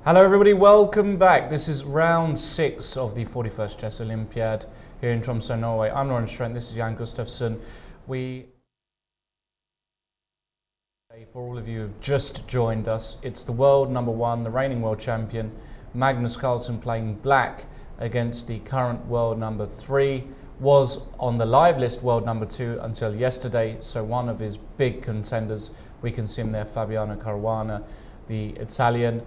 Hello everybody, welcome back. This is round 6 of the 41st Chess Olympiad here in Tromsø, Norway. I'm Lawrence Trent, this is Jan Gustafsson. For all of you who have just joined us, it's the world number 1, the reigning world champion, Magnus Carlsen, playing black against the current world number 3. Was on the live list world number 2 until yesterday, so one of his big contenders. We can see him there, Fabiano Caruana, the Italian.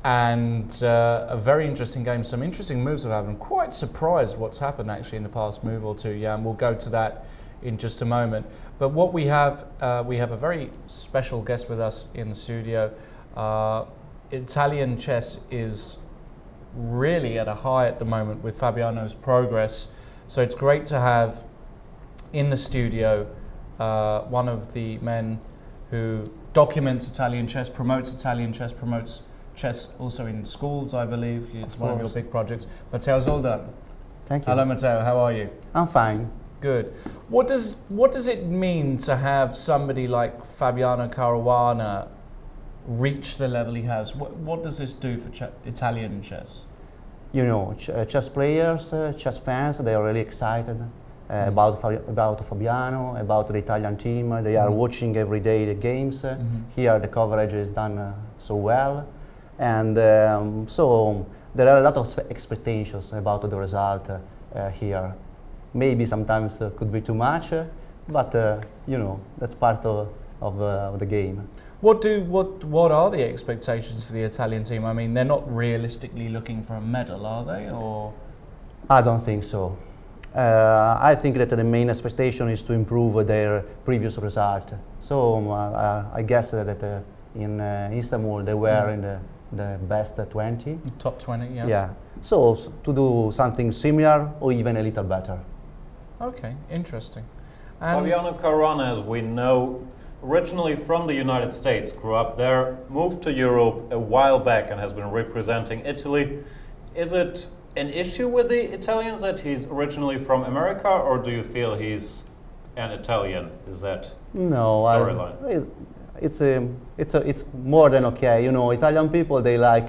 And a very interesting game, some interesting moves have happened. I'm quite surprised what's happened actually in the past move or two, and we'll go to that in just a moment. But what we have a very special guest with us in the studio. Italian chess is really at a high at the moment with Fabiano's progress, so it's great to have in the studio one of the men who documents Italian chess, promotes chess also in schools, I believe. It's one of your big projects. Matteo Zoldan. Thank you. Hello Matteo, how are you? I'm fine. Good. What does it mean to have somebody like Fabiano Caruana reach the level he has? What does this do for Italian chess? You know, chess players, chess fans, they are really excited about Fabiano, about the Italian team. They are watching every day the games. Here the coverage is done so well. And so there are a lot of expectations about the result here. Maybe sometimes could be too much, but you know, that's part of the game. What are the expectations for the Italian team? I mean, they're not realistically looking for a medal, are they? Or I don't think so. I think that the main expectation is to improve their previous result. So I guess that in Istanbul they were in the best 20. Top 20, yes. Yeah. So to do something similar or even a little better. Okay, interesting. And Fabiano Caruana, as we know, originally from the United States, grew up there, moved to Europe a while back and has been representing Italy. Is it an issue with the Italians that he's originally from America, or do you feel he's an Italian? Is that storyline? It's more than okay. You know, Italian people, they like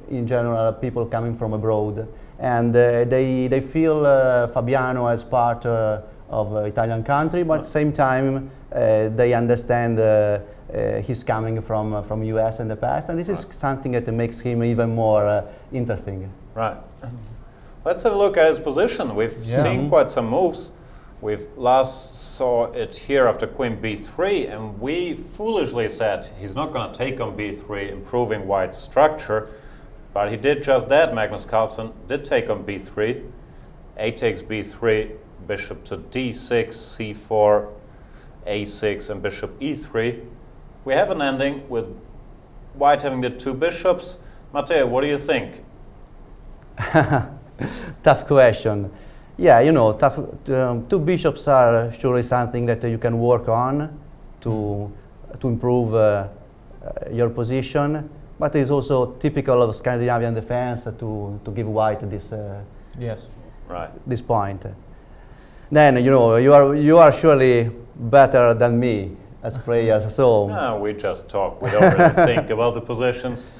in general people coming from abroad, and they feel Fabiano as part of Italian country, but at the same time they understand he's coming from US in the past, and this is something that makes him even more interesting. Right. Let's have a look at his position. We've seen quite some moves. We've last saw it here after queen b3, and we foolishly said he's not going to take on b3, improving white's structure, but he did just that. Magnus Carlsen did take on b3, a takes b3, bishop to d6, c4, a6, and bishop e3. We have an ending with white having the 2 bishops. Matteo, what do you think? Tough question. Yeah, you know, 2 bishops are surely something that you can work on to improve your position, but it's also typical of Scandinavian defense to give white this this point. Then you know you are surely better than me as players, so no, we just talk. We don't really think about the positions.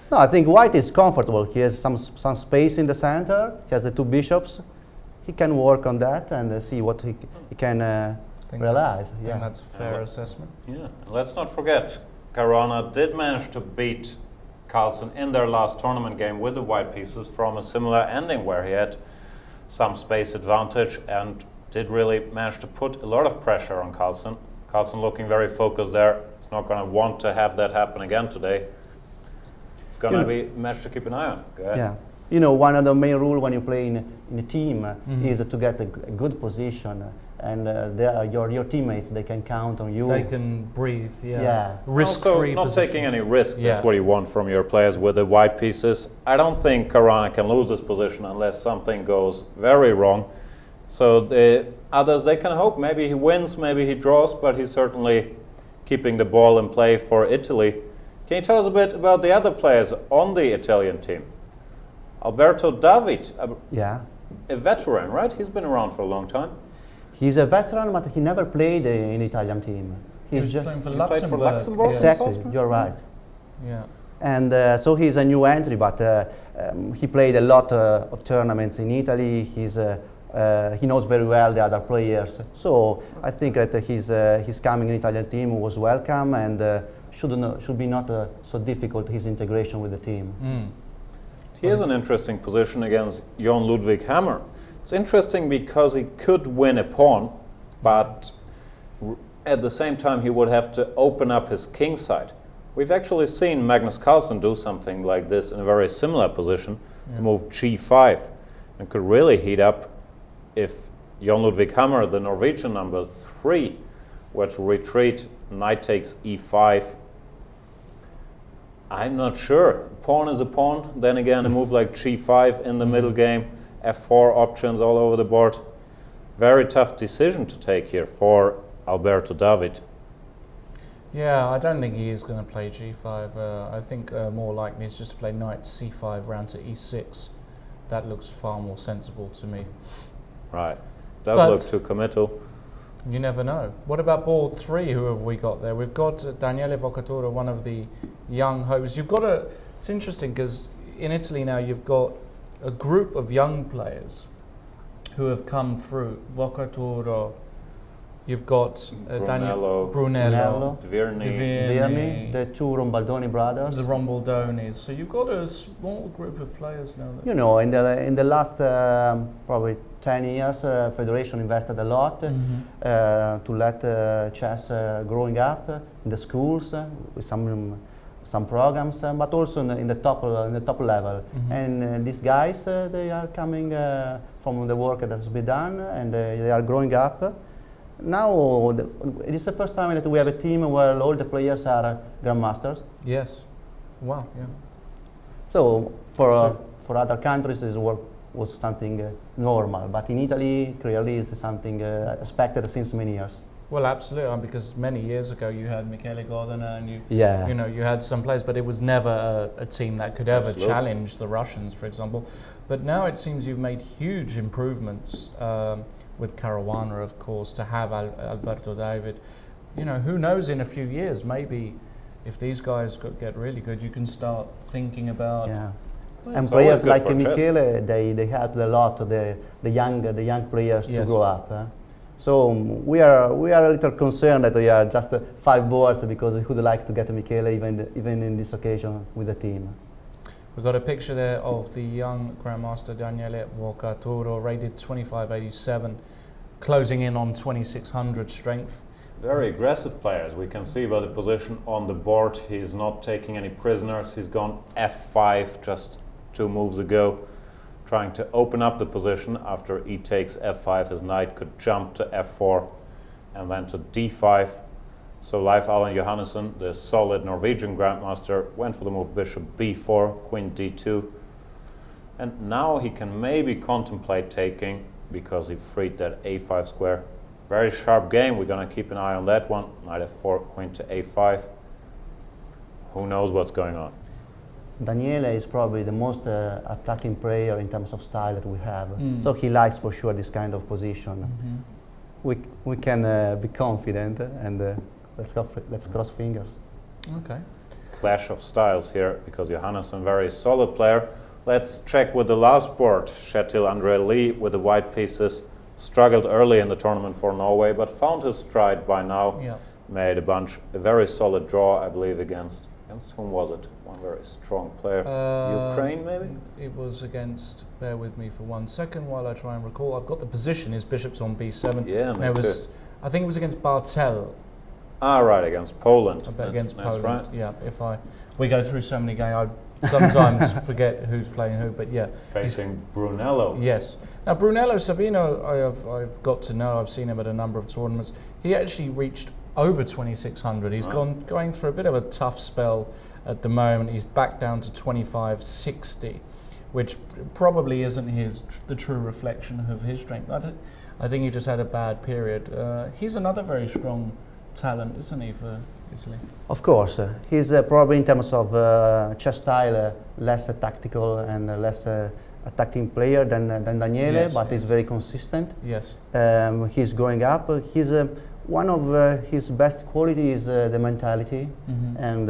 No, I think white is comfortable. He has some space in the center. He has the 2 bishops. He can work on that and see what he can realize. I think that's a fair assessment. Yeah, let's not forget, Caruana did manage to beat Carlsen in their last tournament game with the white pieces from a similar ending where he had some space advantage and did really manage to put a lot of pressure on Carlsen. Carlsen looking very focused there. He's not going to want to have that happen again today. It's going to be a match to keep an eye on. Go ahead. Yeah. You know, one of the main rules when you play in a team is to get a good position, and your teammates, they can count on you. They can breathe, risk-free not taking any risk, that's what you want from your players with the white pieces. I don't think Caruana can lose this position unless something goes very wrong. So the others, they can hope. Maybe he wins, maybe he draws, but he's certainly keeping the ball in play for Italy. Can you tell us a bit about the other players on the Italian team? Alberto David, a veteran, right? He's been around for a long time. He's a veteran, but he never played in the Italian team. He was just playing for Luxembourg. Exactly, you're right. Yeah. And so he's a new entry, but he played a lot of tournaments in Italy. He knows very well the other players. So I think that his coming in Italian team was welcome, and should be not so difficult, his integration with the team. He has an interesting position against Jon Ludwig Hammer. It's interesting because he could win a pawn, but at the same time he would have to open up his king side. We've actually seen Magnus Carlsen do something like this in a very similar position, the move g5, and could really heat up if Jon Ludwig Hammer, the Norwegian number 3, were to retreat, knight takes e5. I'm not sure. Pawn is a pawn. Then again, a move like g5 in the middle game, f4 options all over the board. Very tough decision to take here for Alberto David. Yeah, I don't think he is going to play g5. I think more likely is just to play knight c5 round to e6. That looks far more sensible to me. Right. Does look too committal. You never know. What about board 3? Who have we got there? We've got Daniele Vocatore, one of the young hopes. You've got it's interesting because in Italy now you've got a group of young players who have come through. Vocatore, you've got Brunello, Dvirni, the two Rombaldoni brothers. the Rombaldonis. So you've got a small group of players now. You know, in the last probably 10 years, Federation invested a lot to let chess growing up in the schools with some programs, but also in the top level. And these guys, they are coming from the work that has been done, and they are growing up. Now, it is the first time that we have a team where all the players are grandmasters. Yes. Wow. Yeah. So for other countries, this was something normal, but in Italy, clearly, it's something expected since many years. Well, absolutely, because many years ago you had Michele Godina and you had some players, but it was never a team that could ever challenge the Russians, for example. But now it seems you've made huge improvements with Caruana, of course, to have Alberto David. You know, who knows in a few years, maybe if these guys get really good, you can start thinking about... Yeah. And players like Michele, they helped a lot the young players to grow up. So we are a little concerned that they are just 5 boards, because we would like to get Michele even in this occasion with the team. We've got a picture there of the young Grandmaster Daniele Vocatore, rated 2587, closing in on 2600 strength. Very aggressive players. We can see by the position on the board, he's not taking any prisoners. He's gone f5 just 2 moves ago, trying to open up the position. After e takes f5, his knight could jump to f4 and then to d5. So Leif Allen Johannessen, the solid Norwegian grandmaster, went for the move bishop b4, queen d2. And now he can maybe contemplate taking, because he freed that a5 square. Very sharp game. We're going to keep an eye on that one. Knight f4, queen to a5. Who knows what's going on? Daniele is probably the most attacking player in terms of style that we have. So he likes for sure this kind of position. We can be confident, and let's cross fingers. Okay. Clash of styles here, because Johannessen, very solid player. Let's check with the last board. Kjetil André Lie with the white pieces. Struggled early in the tournament for Norway, but found his stride by now. Yeah. Made a very solid draw, I believe, against whom was it? One very strong player. Ukraine, maybe? It was against, bear with me for 1 second while I try and recall. I've got the position, his bishop's on b7. Yeah, and it was, I think it was against Bartel. Ah, right, against Poland. Against Poland, right. Yeah. We go through so many games, I sometimes forget who's playing who, but yeah. Facing Brunello. Yes. Now Brunello Sabino, I've got to know, I've seen him at a number of tournaments. He actually reached over 2600. He's going through a bit of a tough spell at the moment. He's back down to 2560, which probably isn't the true reflection of his strength. I think he just had a bad period. He's another very strong talent, isn't he, for Italy? Of course. He's probably, in terms of chess style, less tactical and less attacking player than Daniele, but he's very consistent. Yes. He's growing up. one of his best qualities is the mentality, and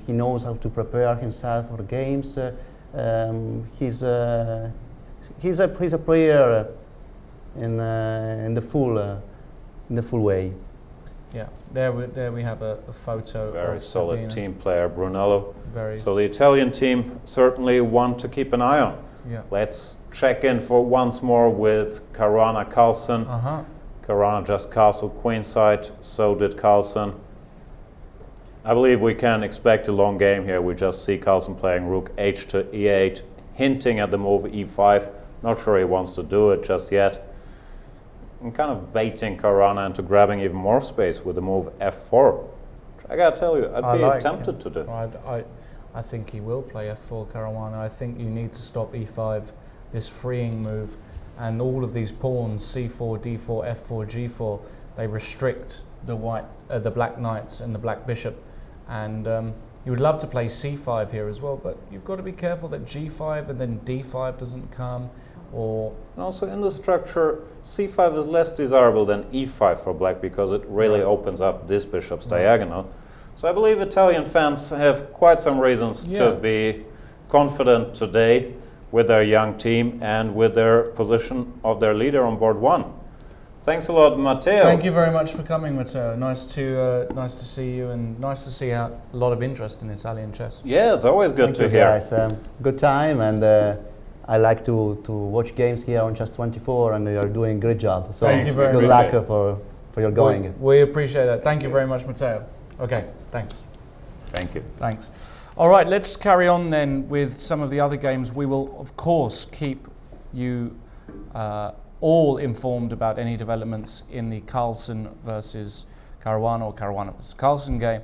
he knows how to prepare himself for games. He's a player in the full way. Yeah, there we have a photo. Very of solid Sabina. team player, Brunello. Very. So the Italian team certainly one to keep an eye on. Yeah. Let's check in for once more with Caruana Carlsen. Caruana just castled queenside, so did Carlsen. I believe we can expect a long game here. We just see Carlsen playing rook h to e8, hinting at the move e5. Not sure he wants to do it just yet. And kind of baiting Caruana into grabbing even more space with the move f4. I gotta tell you, I'd be tempted to do. I think he will play f4, Caruana. I think you need to stop e5, this freeing move, and all of these pawns, c4, d4, f4, g4, they restrict the black knights and the black bishop. And you would love to play c5 here as well, but you've got to be careful that g5 and then d5 doesn't come. And also in the structure, c5 is less desirable than e5 for black because it really opens up this bishop's diagonal. So I believe Italian fans have quite some reasons to be confident today with their young team and with their position of their leader on board one. Thanks a lot, Matteo. Thank you very much for coming, Matteo. Nice to see you, and nice to see a lot of interest in Italian chess. Yeah, it's always good to hear. Guys. Good time, and I like to watch games here on Chess 24, and you are doing a great job. So Thank you very good much. luck for your going. We appreciate that. Thank you very much, Matteo. Okay, thanks. Thank you. Thanks. All right, let's carry on then with some of the other games. We will, of course, keep you all informed about any developments in the Carlsen versus Caruana or Caruana versus Carlsen game.